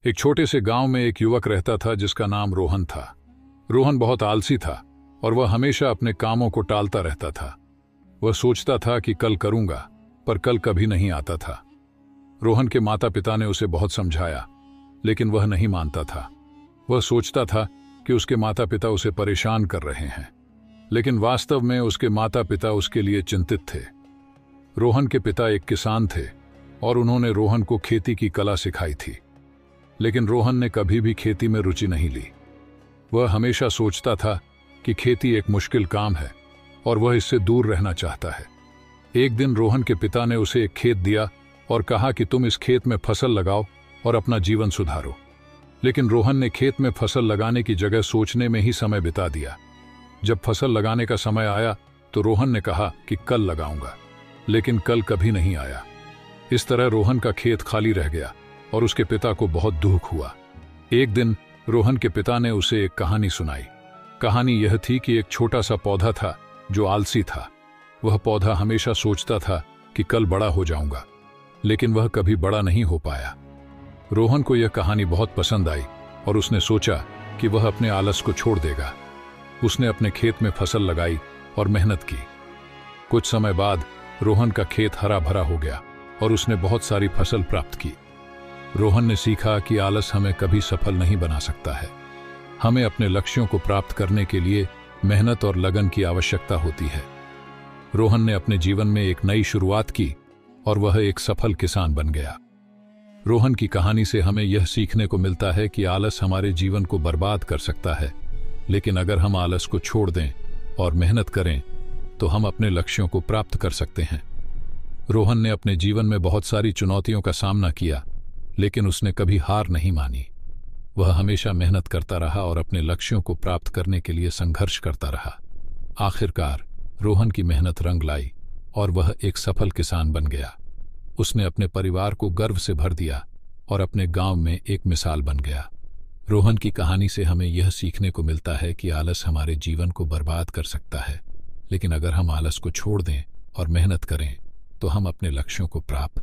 एक छोटे से गांव में एक युवक रहता था जिसका नाम रोहन था। रोहन बहुत आलसी था और वह हमेशा अपने कामों को टालता रहता था। वह सोचता था कि कल करूंगा, पर कल कभी नहीं आता था। रोहन के माता पिता ने उसे बहुत समझाया, लेकिन वह नहीं मानता था। वह सोचता था कि उसके माता पिता उसे परेशान कर रहे हैं, लेकिन वास्तव में उसके माता पिता उसके लिए चिंतित थे। रोहन के पिता एक किसान थे और उन्होंने रोहन को खेती की कला सिखाई थी, लेकिन रोहन ने कभी भी खेती में रुचि नहीं ली। वह हमेशा सोचता था कि खेती एक मुश्किल काम है और वह इससे दूर रहना चाहता है। एक दिन रोहन के पिता ने उसे एक खेत दिया और कहा कि तुम इस खेत में फसल लगाओ और अपना जीवन सुधारो। लेकिन रोहन ने खेत में फसल लगाने की जगह सोचने में ही समय बिता दिया। जब फसल लगाने का समय आया तो रोहन ने कहा कि कल लगाऊंगा, लेकिन कल कभी नहीं आया। इस तरह रोहन का खेत खाली रह गया और उसके पिता को बहुत दुख हुआ। एक दिन रोहन के पिता ने उसे एक कहानी सुनाई। कहानी यह थी कि एक छोटा सा पौधा था जो आलसी था। वह पौधा हमेशा सोचता था कि कल बड़ा हो जाऊंगा, लेकिन वह कभी बड़ा नहीं हो पाया। रोहन को यह कहानी बहुत पसंद आई और उसने सोचा कि वह अपने आलस को छोड़ देगा। उसने अपने खेत में फसल लगाई और मेहनत की। कुछ समय बाद रोहन का खेत हरा भरा हो गया और उसने बहुत सारी फसल प्राप्त की। रोहन ने सीखा कि आलस हमें कभी सफल नहीं बना सकता है। हमें अपने लक्ष्यों को प्राप्त करने के लिए मेहनत और लगन की आवश्यकता होती है। रोहन ने अपने जीवन में एक नई शुरुआत की और वह एक सफल किसान बन गया। रोहन की कहानी से हमें यह सीखने को मिलता है कि आलस हमारे जीवन को बर्बाद कर सकता है, लेकिन अगर हम आलस को छोड़ दें और मेहनत करें तो हम अपने लक्ष्यों को प्राप्त कर सकते हैं। रोहन ने अपने जीवन में बहुत सारी चुनौतियों का सामना किया, लेकिन उसने कभी हार नहीं मानी। वह हमेशा मेहनत करता रहा और अपने लक्ष्यों को प्राप्त करने के लिए संघर्ष करता रहा। आखिरकार रोहन की मेहनत रंग लाई और वह एक सफल किसान बन गया। उसने अपने परिवार को गर्व से भर दिया और अपने गांव में एक मिसाल बन गया। रोहन की कहानी से हमें यह सीखने को मिलता है कि आलस हमारे जीवन को बर्बाद कर सकता है, लेकिन अगर हम आलस को छोड़ दें और मेहनत करें तो हम अपने लक्ष्यों को प्राप्त